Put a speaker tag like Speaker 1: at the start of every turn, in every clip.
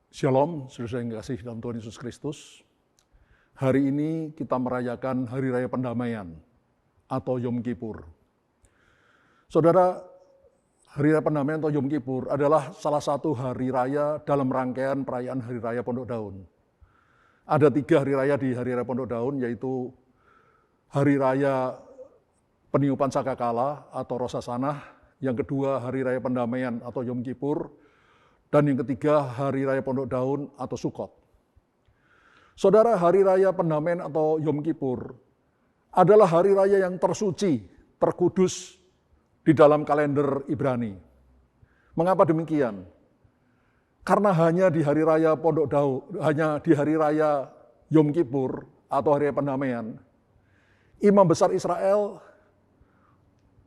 Speaker 1: Shalom, saudara yang kasih dalam Tuhan Yesus Kristus. Hari ini kita merayakan Hari Raya Pendamaian atau Yom Kippur. Saudara, Hari Raya Pendamaian atau Yom Kippur adalah salah satu hari raya dalam rangkaian perayaan Hari Raya Pondok Daun. Ada 3 hari raya di Hari Raya Pondok Daun, yaitu Hari Raya Peniupan Sangkakala atau Rosh Hashanah, yang kedua Hari Raya Pendamaian atau Yom Kippur, dan yang ketiga, Hari Raya Pondok Daun atau Sukkot. Saudara, Hari Raya Pendamaian atau Yom Kippur adalah hari raya yang tersuci, terkudus di dalam kalender Ibrani. Mengapa demikian? Karena hanya di Hari Raya Pondok Daun, hanya di Hari Raya Yom Kippur atau Hari Raya Pendamaian, Imam Besar Israel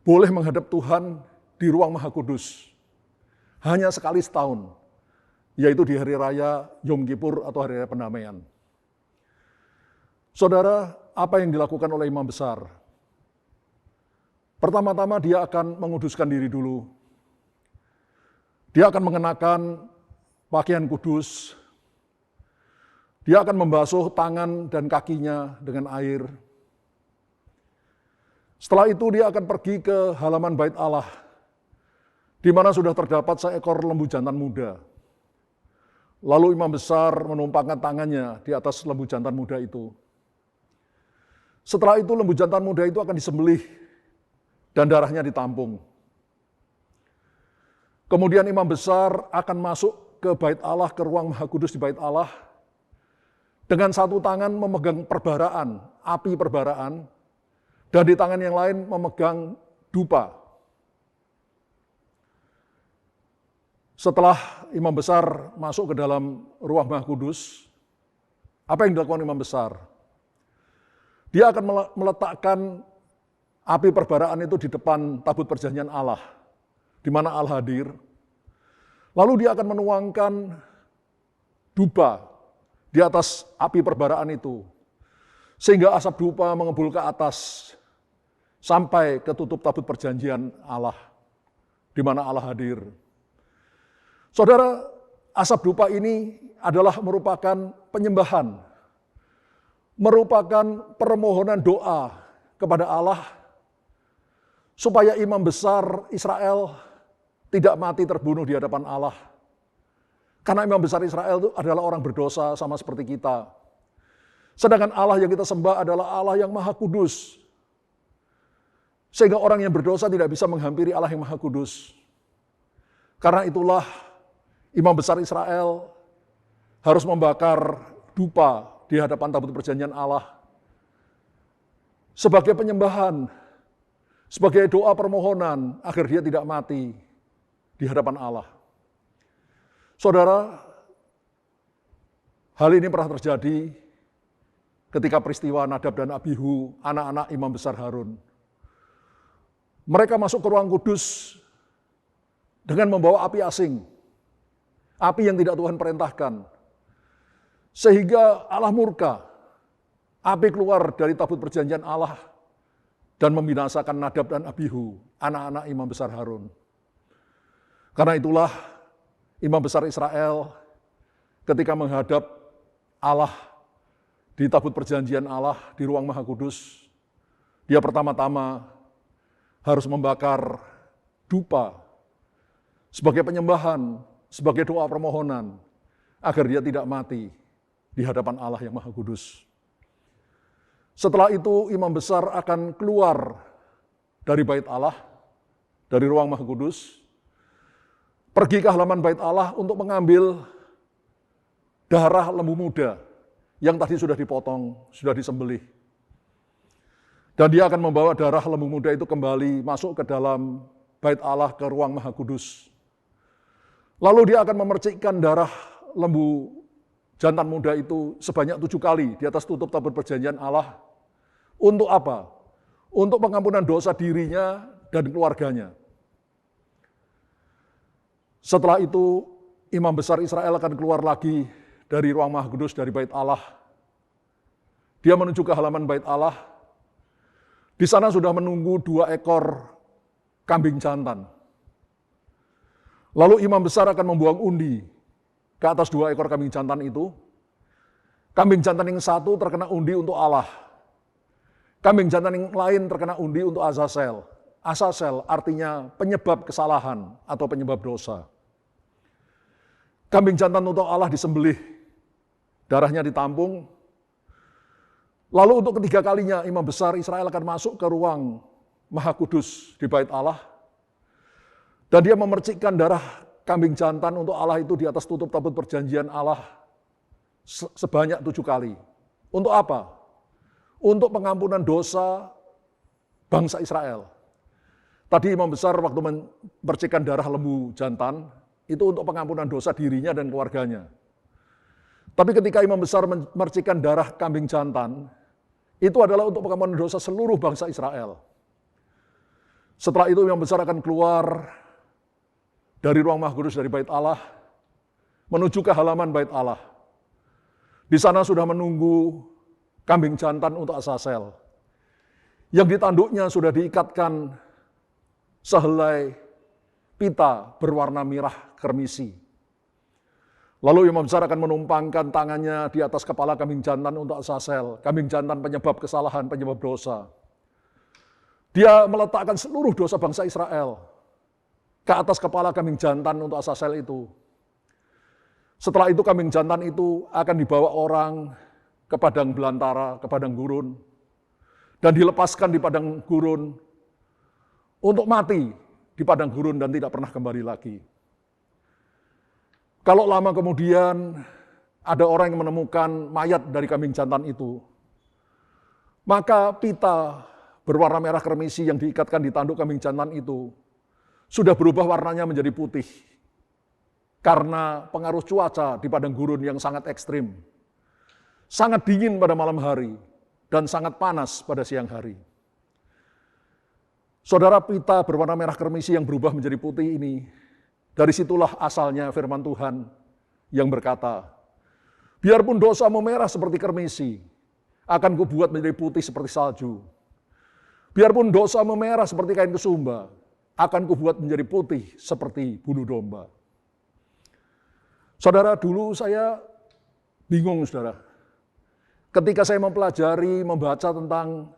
Speaker 1: boleh menghadap Tuhan di ruang Maha Kudus. Hanya sekali setahun, yaitu di Hari Raya Yom Kippur atau Hari Raya Pendamaian. Saudara, apa yang dilakukan oleh Imam Besar? Pertama-tama dia akan menguduskan diri dulu. Dia akan mengenakan pakaian kudus. Dia akan membasuh tangan dan kakinya dengan air. Setelah itu dia akan pergi ke halaman Bait Allah, di mana sudah terdapat seekor lembu jantan muda. Lalu Imam Besar menumpangkan tangannya di atas lembu jantan muda itu. Setelah itu lembu jantan muda itu akan disembelih dan darahnya ditampung. Kemudian Imam Besar akan masuk ke Bait Allah, ke ruang Maha Kudus di Bait Allah, dengan satu tangan memegang perbaraan, api perbaraan, dan di tangan yang lain memegang dupa. Setelah Imam Besar masuk ke dalam ruang Maha Kudus, apa yang dilakukan Imam Besar? Dia akan meletakkan api perbaraan itu di depan tabut perjanjian Allah, di mana Allah hadir. Lalu dia akan menuangkan dupa di atas api perbaraan itu, sehingga asap dupa mengebul ke atas sampai ke tutup tabut perjanjian Allah, di mana Allah hadir. Saudara, asap dupa ini adalah merupakan penyembahan, merupakan permohonan doa kepada Allah supaya Imam Besar Israel tidak mati terbunuh di hadapan Allah. Karena Imam Besar Israel itu adalah orang berdosa sama seperti kita. Sedangkan Allah yang kita sembah adalah Allah yang Maha Kudus. Sehingga orang yang berdosa tidak bisa menghampiri Allah yang Maha Kudus. Karena itulah Imam Besar Israel harus membakar dupa di hadapan tabut perjanjian Allah sebagai penyembahan, sebagai doa permohonan agar dia tidak mati di hadapan Allah. Saudara, hal ini pernah terjadi ketika peristiwa Nadab dan Abihu, anak-anak Imam Besar Harun. Mereka masuk ke ruang kudus dengan membawa api asing, api yang tidak Tuhan perintahkan. Sehingga Allah murka, api keluar dari tabut perjanjian Allah dan membinasakan Nadab dan Abihu, anak-anak Imam Besar Harun. Karena itulah Imam Besar Israel ketika menghadap Allah di tabut perjanjian Allah di ruang Maha Kudus, dia pertama-tama harus membakar dupa sebagai penyembahan, sebagai doa permohonan, agar dia tidak mati di hadapan Allah yang Maha Kudus. Setelah itu Imam Besar akan keluar dari Bait Allah, dari ruang Maha Kudus, pergi ke halaman Bait Allah untuk mengambil darah lembu muda yang tadi sudah dipotong, sudah disembelih. Dan dia akan membawa darah lembu muda itu kembali masuk ke dalam Bait Allah, ke ruang Maha Kudus. Lalu dia akan memercikkan darah lembu jantan muda itu sebanyak 7 kali di atas tutup tabut perjanjian Allah. Untuk apa? Untuk pengampunan dosa dirinya dan keluarganya. Setelah itu Imam Besar Israel akan keluar lagi dari ruang Maha Kudus, dari Bait Allah. Dia menuju ke halaman Bait Allah. Di sana sudah menunggu 2 ekor kambing jantan. Lalu Imam Besar akan membuang undi ke atas 2 ekor kambing jantan itu. Kambing jantan yang satu terkena undi untuk Allah. Kambing jantan yang lain terkena undi untuk Azazel. Azazel artinya penyebab kesalahan atau penyebab dosa. Kambing jantan untuk Allah disembelih, darahnya ditampung. Lalu untuk ketiga kalinya imam besar Israel akan masuk ke ruang Maha Kudus di Bait Allah. Dan dia memercikkan darah kambing jantan untuk Allah itu di atas tutup tabut perjanjian Allah sebanyak 7 kali. Untuk apa? Untuk pengampunan dosa bangsa Israel. Tadi imam besar waktu memercikkan darah lembu jantan, itu untuk pengampunan dosa dirinya dan keluarganya. Tapi ketika imam besar memercikkan darah kambing jantan, itu adalah untuk pengampunan dosa seluruh bangsa Israel. Setelah itu imam besar akan keluar dari ruang Maha Kudus dari Bait Allah, menuju ke halaman Bait Allah. Di sana sudah menunggu kambing jantan untuk Azazel. Yang ditanduknya sudah diikatkan sehelai pita berwarna merah kermisi. Lalu imam besar akan menumpangkan tangannya di atas kepala kambing jantan untuk Azazel. Kambing jantan penyebab kesalahan, penyebab dosa. Dia meletakkan seluruh dosa bangsa Israel ke atas kepala kambing jantan untuk Azazel itu. Setelah itu kambing jantan itu akan dibawa orang ke padang belantara, ke padang gurun, dan dilepaskan di padang gurun untuk mati di padang gurun dan tidak pernah kembali lagi. Kalau lama kemudian ada orang yang menemukan mayat dari kambing jantan itu, maka pita berwarna merah kermisi yang diikatkan di tanduk kambing jantan itu sudah berubah warnanya menjadi putih karena pengaruh cuaca di padang gurun yang sangat ekstrim. Sangat dingin pada malam hari dan sangat panas pada siang hari. Saudara, pita berwarna merah kermisi yang berubah menjadi putih ini, dari situlah asalnya firman Tuhan yang berkata, biarpun dosamu merah seperti kermisi, akan kubuat menjadi putih seperti salju. Biarpun dosamu merah seperti kain kesumba, akan kubuat menjadi putih seperti bulu domba. Saudara, dulu saya bingung, saudara. Ketika saya mempelajari, membaca tentang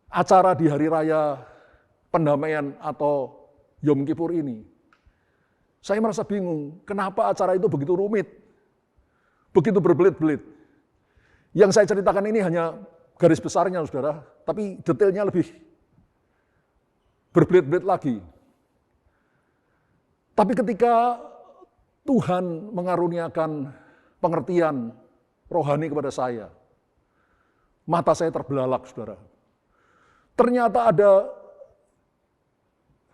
Speaker 1: acara di hari raya pendamaian atau Yom Kippur ini, saya merasa bingung, kenapa acara itu begitu rumit, begitu berbelit-belit. Yang saya ceritakan ini hanya garis besarnya, saudara, tapi detailnya lebih berbelit-belit lagi. Tapi ketika Tuhan mengaruniakan pengertian rohani kepada saya, mata saya terbelalak, saudara. Ternyata ada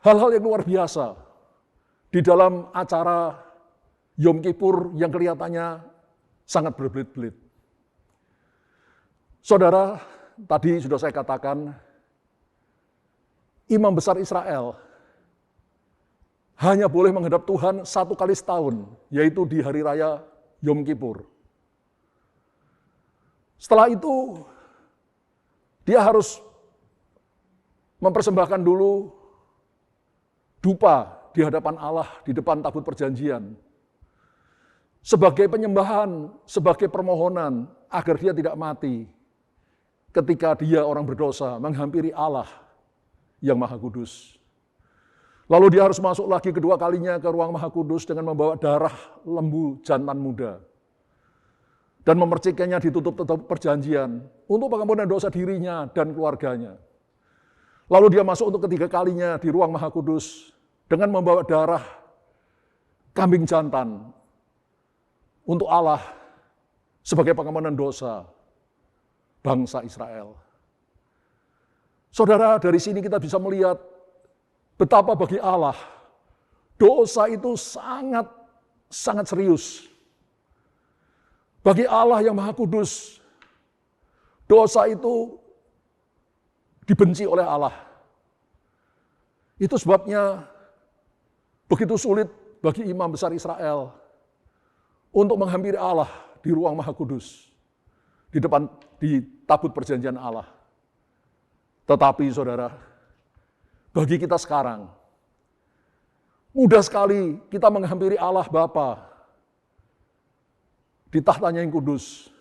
Speaker 1: hal-hal yang luar biasa di dalam acara Yom Kippur yang kelihatannya sangat berbelit-belit. Saudara, tadi sudah saya katakan, imam besar Israel hanya boleh menghadap Tuhan 1 kali setahun, yaitu di hari raya Yom Kippur. Setelah itu, dia harus mempersembahkan dulu dupa di hadapan Allah, di depan tabut perjanjian. Sebagai penyembahan, sebagai permohonan, agar dia tidak mati ketika dia orang berdosa menghampiri Allah yang Maha Kudus. Lalu dia harus masuk lagi kedua kalinya ke ruang Maha Kudus dengan membawa darah lembu jantan muda. Dan memercikkannya di tutup perjanjian untuk pengampunan dosa dirinya dan keluarganya. Lalu dia masuk untuk ketiga kalinya di ruang Maha Kudus dengan membawa darah kambing jantan untuk Allah sebagai pengampunan dosa bangsa Israel. Saudara, dari sini kita bisa melihat betapa bagi Allah dosa itu sangat serius. Bagi Allah yang Maha Kudus, dosa itu dibenci oleh Allah. Itu sebabnya begitu sulit bagi imam besar Israel untuk menghampiri Allah di ruang Maha Kudus, di tabut perjanjian Allah. Tetapi saudara, bagi kita sekarang, mudah sekali kita menghampiri Allah Bapa di tahtanya yang kudus.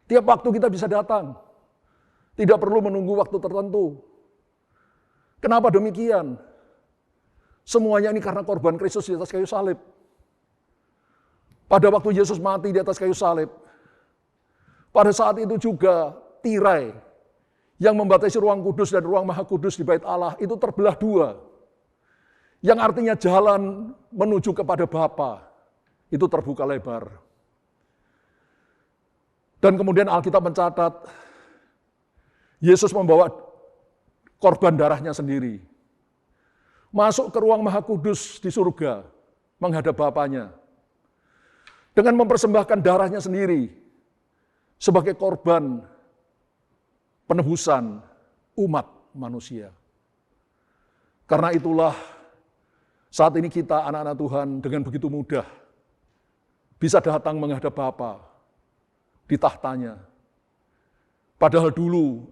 Speaker 1: Tiap waktu kita bisa datang. Tidak perlu menunggu waktu tertentu. Kenapa demikian? Semuanya ini karena korban Kristus di atas kayu salib. Pada waktu Yesus mati di atas kayu salib, pada saat itu juga tirai yang membatasi ruang kudus dan ruang maha kudus di bait Allah itu terbelah dua. Yang artinya jalan menuju kepada Bapa itu terbuka lebar. Dan kemudian Alkitab mencatat, Yesus membawa korban darahnya sendiri. Masuk ke ruang maha kudus di surga, menghadap Bapanya. Dengan mempersembahkan darahnya sendiri, sebagai korban penebusan umat manusia. Karena itulah, saat ini kita anak-anak Tuhan dengan begitu mudah bisa datang menghadap Bapa di tahtanya. Padahal dulu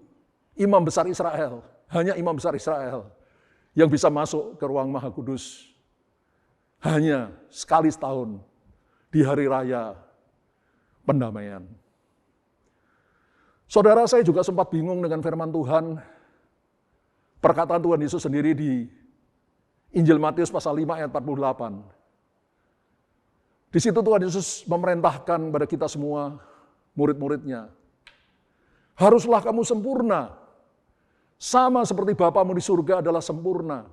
Speaker 1: imam besar Israel, hanya imam besar Israel yang bisa masuk ke ruang maha kudus hanya sekali setahun di hari raya pendamaian. Saudara, saya juga sempat bingung dengan firman Tuhan, perkataan Tuhan Yesus sendiri di Injil Matius pasal 5 ayat 48. Di situ Tuhan Yesus memerintahkan pada kita semua, murid-muridnya, haruslah kamu sempurna, sama seperti Bapamu di surga adalah sempurna.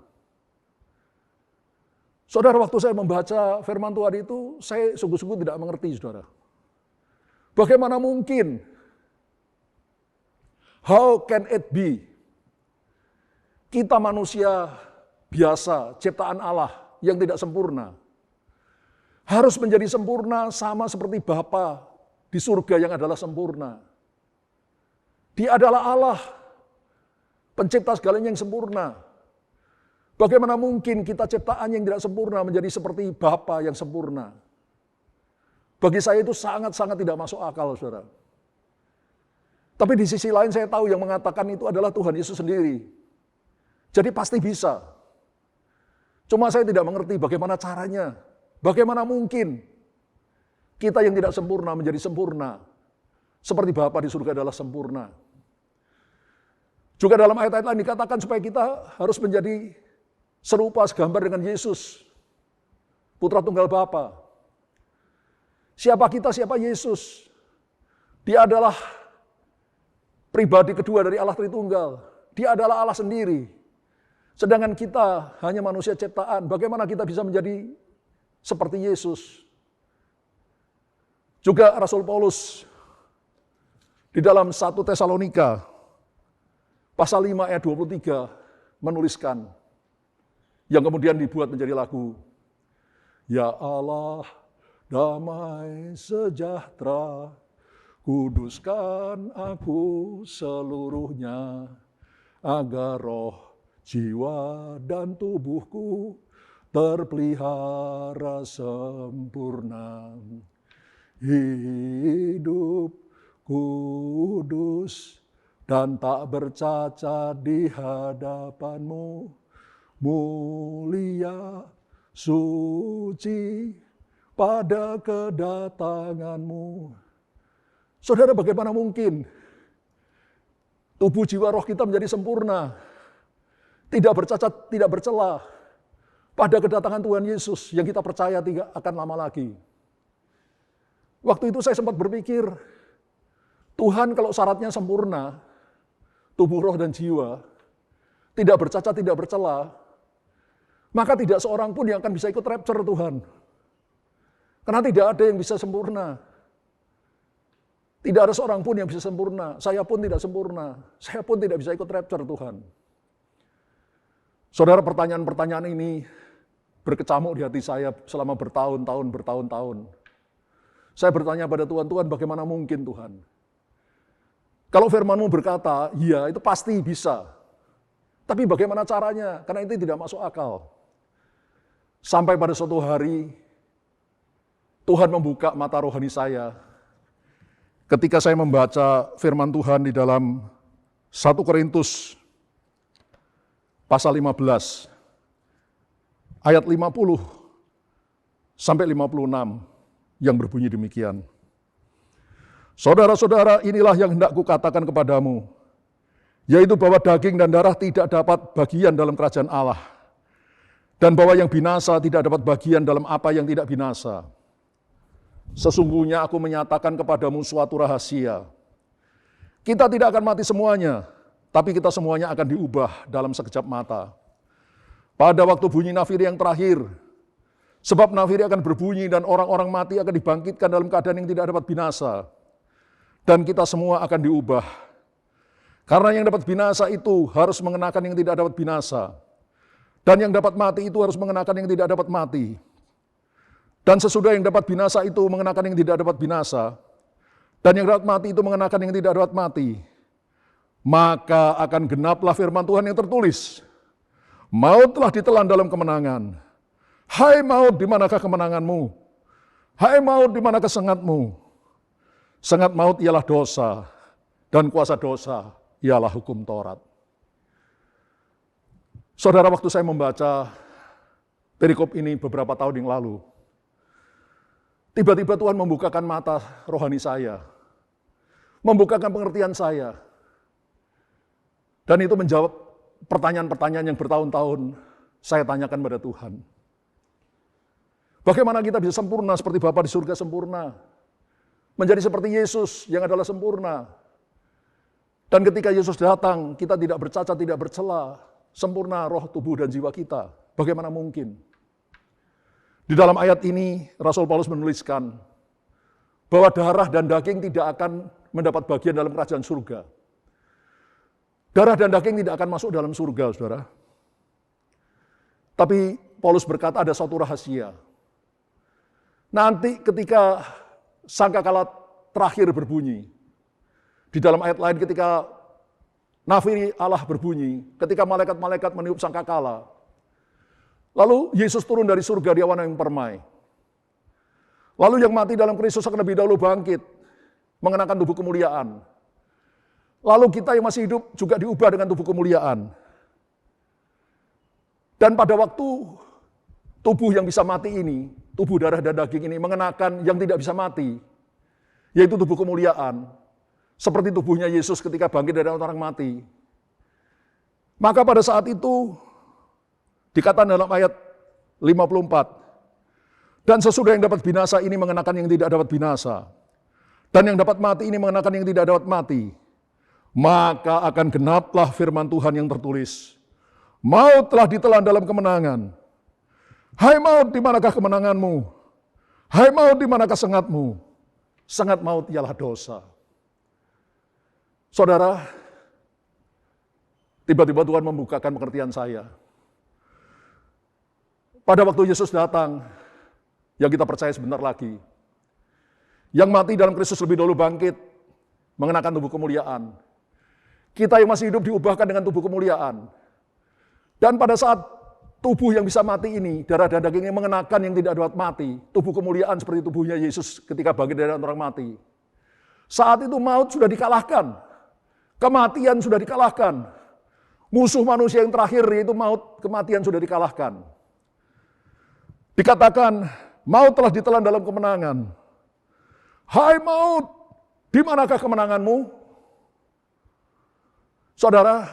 Speaker 1: Saudara, waktu saya membaca firman Tuhan itu, saya sungguh-sungguh tidak mengerti, saudara. Bagaimana mungkin? How can it be? Kita manusia biasa, ciptaan Allah yang tidak sempurna, harus menjadi sempurna sama seperti Bapa di surga yang adalah sempurna. Dia adalah Allah, pencipta segalanya yang sempurna. Bagaimana mungkin kita ciptaan yang tidak sempurna menjadi seperti Bapa yang sempurna? Bagi saya itu sangat-sangat tidak masuk akal, saudara. Tapi di sisi lain saya tahu yang mengatakan itu adalah Tuhan Yesus sendiri. Jadi pasti bisa. Cuma saya tidak mengerti bagaimana caranya. Bagaimana mungkin kita yang tidak sempurna menjadi sempurna. Seperti Bapa di surga adalah sempurna. Juga dalam ayat-ayat lain dikatakan supaya kita harus menjadi serupa segambar dengan Yesus, Putra Tunggal Bapa. Siapa kita, siapa Yesus? Dia adalah pribadi kedua dari Allah Tritunggal. Dia adalah Allah sendiri. Sedangkan kita hanya manusia ciptaan. Bagaimana kita bisa menjadi seperti Yesus? Juga Rasul Paulus di dalam 1 Tesalonika pasal 5 ayat 23 menuliskan, yang kemudian dibuat menjadi lagu. Ya Allah, damai sejahtera, kuduskan aku seluruhnya, agar roh, jiwa, dan tubuhku terpelihara sempurna. Hidup kudus dan tak bercacat di hadapan-Mu, mulia, suci pada kedatangan-Mu. Saudara, bagaimana mungkin tubuh jiwa roh kita menjadi sempurna, tidak bercacat, tidak bercela pada kedatangan Tuhan Yesus yang kita percaya tidak akan lama lagi. Waktu itu saya sempat berpikir, Tuhan kalau syaratnya sempurna, tubuh, roh, dan jiwa, tidak bercacat, tidak bercela, maka tidak seorang pun yang akan bisa ikut rapture Tuhan. Karena tidak ada yang bisa sempurna. Tidak ada seorang pun yang bisa sempurna. Saya pun tidak sempurna. Saya pun tidak bisa ikut rapture Tuhan. Saudara, pertanyaan ini berkecamuk di hati saya selama bertahun-tahun. Saya bertanya pada Tuhan, Tuhan bagaimana mungkin Tuhan? Kalau firman-Mu berkata, iya itu pasti bisa. Tapi bagaimana caranya? Karena itu tidak masuk akal. Sampai pada suatu hari, Tuhan membuka mata rohani saya. Ketika saya membaca firman Tuhan di dalam 1 Korintus pasal 15, ayat 50 sampai 56, yang berbunyi demikian. Saudara-saudara, inilah yang hendak kukatakan kepadamu, yaitu bahwa daging dan darah tidak dapat bagian dalam kerajaan Allah, dan bahwa yang binasa tidak dapat bagian dalam apa yang tidak binasa. Sesungguhnya aku menyatakan kepadamu suatu rahasia. Kita tidak akan mati semuanya, tapi kita semuanya akan diubah dalam sekejap mata. Pada waktu bunyi nafiri yang terakhir, sebab nafiri akan berbunyi dan orang-orang mati akan dibangkitkan dalam keadaan yang tidak dapat binasa. Dan kita semua akan diubah. Karena yang dapat binasa itu harus mengenakan yang tidak dapat binasa. Dan yang dapat mati itu harus mengenakan yang tidak dapat mati. Dan sesudah yang dapat binasa itu mengenakan yang tidak dapat binasa, dan yang dapat mati itu mengenakan yang tidak dapat mati, maka akan genaplah firman Tuhan yang tertulis, maut telah ditelan dalam kemenangan. Hai maut, di manakah kemenanganmu? Hai maut, di manakah sengatmu? Sengat maut ialah dosa, dan kuasa dosa ialah hukum Taurat. Saudara, waktu saya membaca perikop ini beberapa tahun yang lalu, tiba-tiba Tuhan membukakan mata rohani saya, membukakan pengertian saya, dan itu menjawab pertanyaan-pertanyaan yang bertahun-tahun saya tanyakan pada Tuhan. Bagaimana kita bisa sempurna seperti Bapa di surga sempurna? Menjadi seperti Yesus yang adalah sempurna. Dan ketika Yesus datang, kita tidak bercacat, tidak bercela, sempurna roh, tubuh, dan jiwa kita. Bagaimana mungkin? Di dalam ayat ini, Rasul Paulus menuliskan bahwa darah dan daging tidak akan mendapat bagian dalam kerajaan surga. Darah dan daging tidak akan masuk dalam surga, saudara. Tapi Paulus berkata ada suatu rahasia. Nanti ketika sangkakala terakhir berbunyi, di dalam ayat lain ketika nafiri Allah berbunyi, ketika malaikat-malaikat meniup sangkakala, lalu Yesus turun dari surga di awan yang permai. Lalu yang mati dalam Kristus akan lebih dahulu bangkit, mengenakan tubuh kemuliaan. Lalu kita yang masih hidup juga diubah dengan tubuh kemuliaan. Dan pada waktu tubuh yang bisa mati ini, tubuh darah dan daging ini mengenakan yang tidak bisa mati, yaitu tubuh kemuliaan, seperti tubuhnya Yesus ketika bangkit dari orang mati. Maka pada saat itu, dikatakan dalam ayat 54, dan sesudah yang dapat binasa ini mengenakan yang tidak dapat binasa, dan yang dapat mati ini mengenakan yang tidak dapat mati, maka akan genaplah firman Tuhan yang tertulis, maut telah ditelan dalam kemenangan. Hai maut, di manakah kemenanganmu? Hai maut, di manakah sengatmu? Sengat maut ialah dosa. Saudara, tiba-tiba Tuhan membukakan pengertian saya. Pada waktu Yesus datang, yang kita percaya sebentar lagi, yang mati dalam Kristus lebih dahulu bangkit, mengenakan tubuh kemuliaan. Kita yang masih hidup diubahkan dengan tubuh kemuliaan. Dan pada saat tubuh yang bisa mati ini, darah dan dagingnya mengenakan yang tidak dapat mati, tubuh kemuliaan seperti tubuhnya Yesus ketika bangkit dari orang mati. Saat itu maut sudah dikalahkan, kematian sudah dikalahkan, musuh manusia yang terakhir yaitu maut, kematian sudah dikalahkan. Dikatakan, maut telah ditelan dalam kemenangan. Hai maut, di manakah kemenanganmu? Saudara,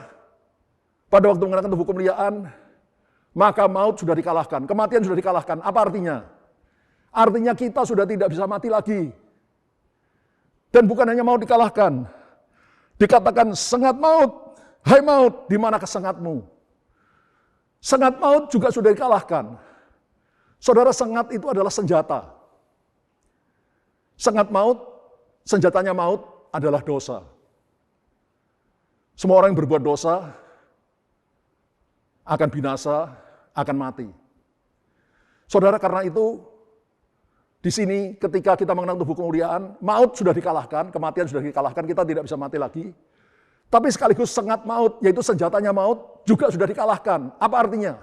Speaker 1: pada waktu mengenakan tubuh kemuliaan, maka maut sudah dikalahkan, kematian sudah dikalahkan. Apa artinya? Artinya kita sudah tidak bisa mati lagi. Dan bukan hanya maut dikalahkan. Dikatakan sengat maut, hai maut, di manakah sengatmu? Sengat maut juga sudah dikalahkan. Saudara, sengat itu adalah senjata. Sengat maut, senjatanya maut adalah dosa. Semua orang yang berbuat dosa akan binasa, akan mati. Saudara, karena itu di sini ketika kita mengenal tubuh kemuliaan, maut sudah dikalahkan, kematian sudah dikalahkan, kita tidak bisa mati lagi. Tapi sekaligus sengat maut, yaitu senjatanya maut, juga sudah dikalahkan. Apa artinya?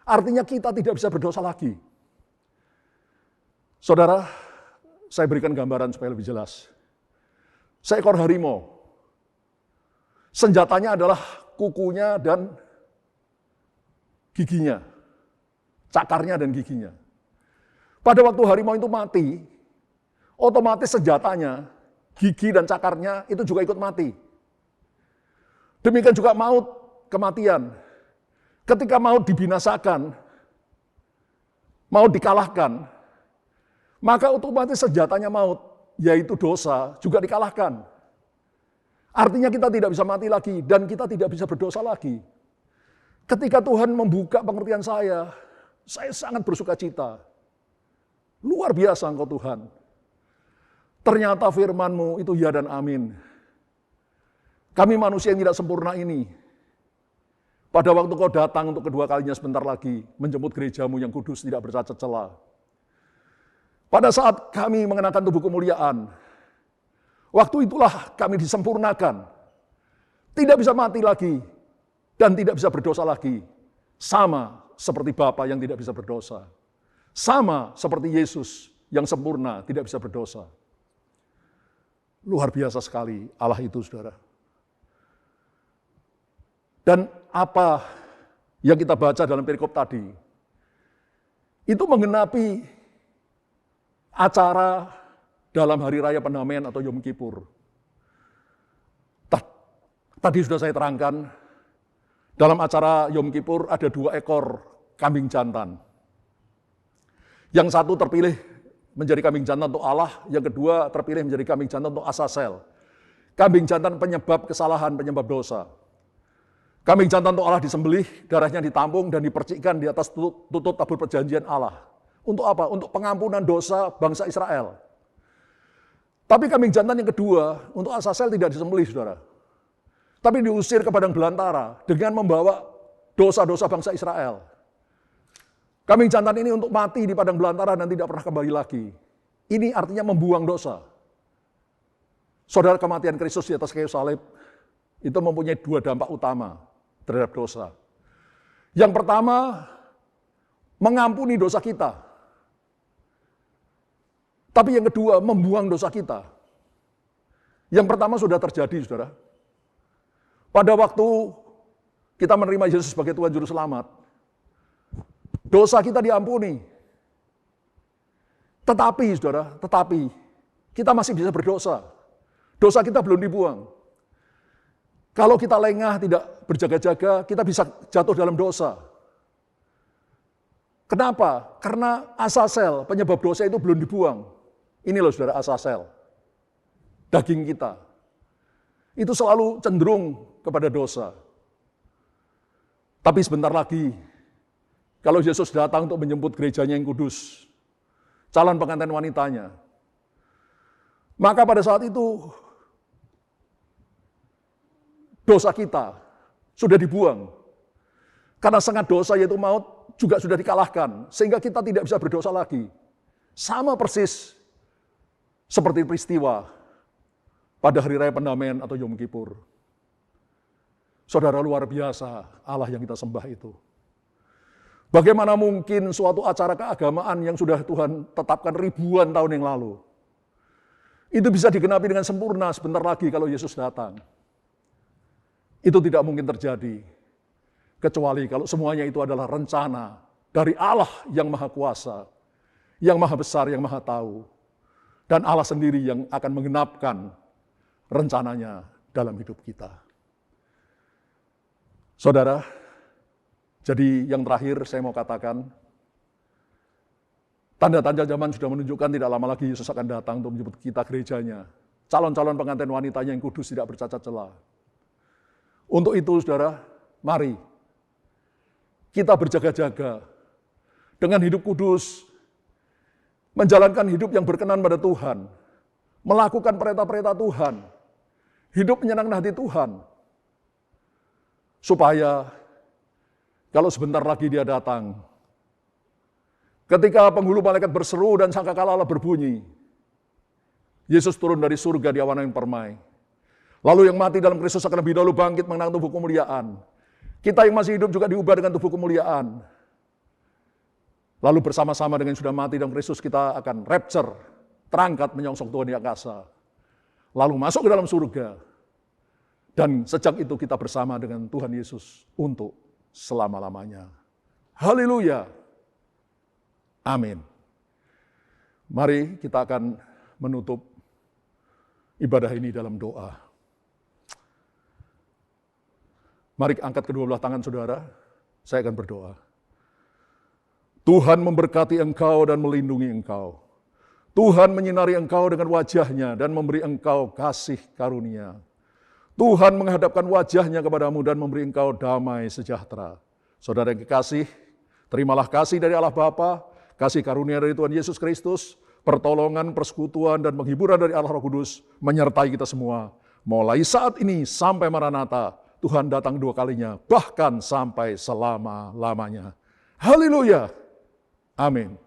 Speaker 1: Artinya kita tidak bisa berdosa lagi. Saudara, saya berikan gambaran supaya lebih jelas. Seekor harimau. Senjatanya adalah kukunya dan giginya. Cakarnya dan giginya. Pada waktu harimau itu mati, otomatis senjatanya, gigi dan cakarnya itu juga ikut mati. Demikian juga maut, kematian. Ketika maut dibinasakan, maut dikalahkan, maka otomatis senjatanya maut, yaitu dosa, juga dikalahkan. Artinya kita tidak bisa mati lagi, dan kita tidak bisa berdosa lagi. Ketika Tuhan membuka pengertian saya sangat bersuka cita. Luar biasa Engkau Tuhan. Ternyata firman-Mu itu ya dan amin. Kami manusia yang tidak sempurna ini, pada waktu Kau datang untuk kedua kalinya sebentar lagi, menjemput gereja-Mu yang kudus tidak bercacat celah. Pada saat kami mengenakan tubuh kemuliaan, waktu itulah kami disempurnakan. Tidak bisa mati lagi, dan tidak bisa berdosa lagi. Sama seperti Bapa yang tidak bisa berdosa. Sama seperti Yesus yang sempurna, tidak bisa berdosa. Luar biasa sekali Allah itu, saudara. Dan apa yang kita baca dalam perikop tadi, itu menggenapi acara dalam Hari Raya Pendamaian atau Yom Kippur. Tadi sudah saya terangkan, dalam acara Yom Kippur ada 2 ekor kambing jantan. Yang satu terpilih menjadi kambing jantan untuk Allah, yang kedua terpilih menjadi kambing jantan untuk Azazel. Kambing jantan penyebab kesalahan, penyebab dosa. Kambing jantan untuk Allah disembelih, darahnya ditampung dan dipercikkan di atas tutut tabur perjanjian Allah. Untuk apa? Untuk pengampunan dosa bangsa Israel. Tapi kambing jantan yang kedua, untuk Azazel tidak disembelih, saudara. Tapi diusir ke padang belantara dengan membawa dosa-dosa bangsa Israel. Kambing jantan ini untuk mati di padang belantara dan tidak pernah kembali lagi. Ini artinya membuang dosa. Saudara, kematian Kristus di atas kayu salib itu mempunyai 2 dampak utama terhadap dosa. Yang pertama, mengampuni dosa kita. Tapi yang kedua, membuang dosa kita. Yang pertama sudah terjadi, saudara. Pada waktu kita menerima Yesus sebagai Tuhan Juru Selamat, dosa kita diampuni. Tetapi, saudara, kita masih bisa berdosa. Dosa kita belum dibuang. Kalau kita lengah, tidak berjaga-jaga, kita bisa jatuh dalam dosa. Kenapa? Karena Azazel, penyebab dosa itu belum dibuang. Ini loh saudara, Azazel. Daging kita. Itu selalu cenderung kepada dosa. Tapi sebentar lagi, kalau Yesus datang untuk menjemput gerejanya yang kudus, calon pengantin wanitanya, maka pada saat itu, dosa kita sudah dibuang. Karena sangat dosa yaitu maut juga sudah dikalahkan. Sehingga kita tidak bisa berdosa lagi. Sama persis seperti peristiwa pada Hari Raya Pendamaian atau Yom Kippur. Saudara, luar biasa Allah yang kita sembah itu. Bagaimana mungkin suatu acara keagamaan yang sudah Tuhan tetapkan ribuan tahun yang lalu, itu bisa digenapi dengan sempurna sebentar lagi kalau Yesus datang. Itu tidak mungkin terjadi, kecuali kalau semuanya itu adalah rencana dari Allah yang Maha Kuasa, yang Maha Besar, yang Maha Tahu. Dan Allah sendiri yang akan menggenapkan rencananya dalam hidup kita. Saudara, jadi yang terakhir saya mau katakan, tanda-tanda zaman sudah menunjukkan tidak lama lagi Yesus akan datang untuk menjemput kita gerejanya. Calon-calon pengantin wanitanya yang kudus tidak bercacat celah. Untuk itu, saudara, mari kita berjaga-jaga dengan hidup kudus, menjalankan hidup yang berkenan pada Tuhan, melakukan perintah-perintah Tuhan, hidup menyenangkan hati Tuhan, supaya kalau sebentar lagi Dia datang, ketika penghulu malaikat berseru dan sangkakala Allah berbunyi, Yesus turun dari surga di awan yang permai. Lalu yang mati dalam Kristus akan lebih dahulu bangkit mengenang tubuh kemuliaan. Kita yang masih hidup juga diubah dengan tubuh kemuliaan. Lalu bersama-sama dengan yang sudah mati dalam Kristus kita akan rapture, terangkat menyongsong Tuhan di angkasa. Lalu masuk ke dalam surga. Dan sejak itu kita bersama dengan Tuhan Yesus untuk selama-lamanya. Haleluya. Amin. Mari kita akan menutup ibadah ini dalam doa. Mari angkat kedua belah tangan saudara, saya akan berdoa. Tuhan memberkati engkau dan melindungi engkau. Tuhan menyinari engkau dengan wajahnya dan memberi engkau kasih karunia. Tuhan menghadapkan wajahnya kepadamu dan memberi engkau damai sejahtera. Saudara yang kekasih, terimalah kasih dari Allah Bapa, kasih karunia dari Tuhan Yesus Kristus, pertolongan, persekutuan, dan penghiburan dari Allah Roh Kudus menyertai kita semua. Mulai saat ini sampai Maranatha, Tuhan datang 2 kalinya, bahkan sampai selama-lamanya. Haleluya! Amin.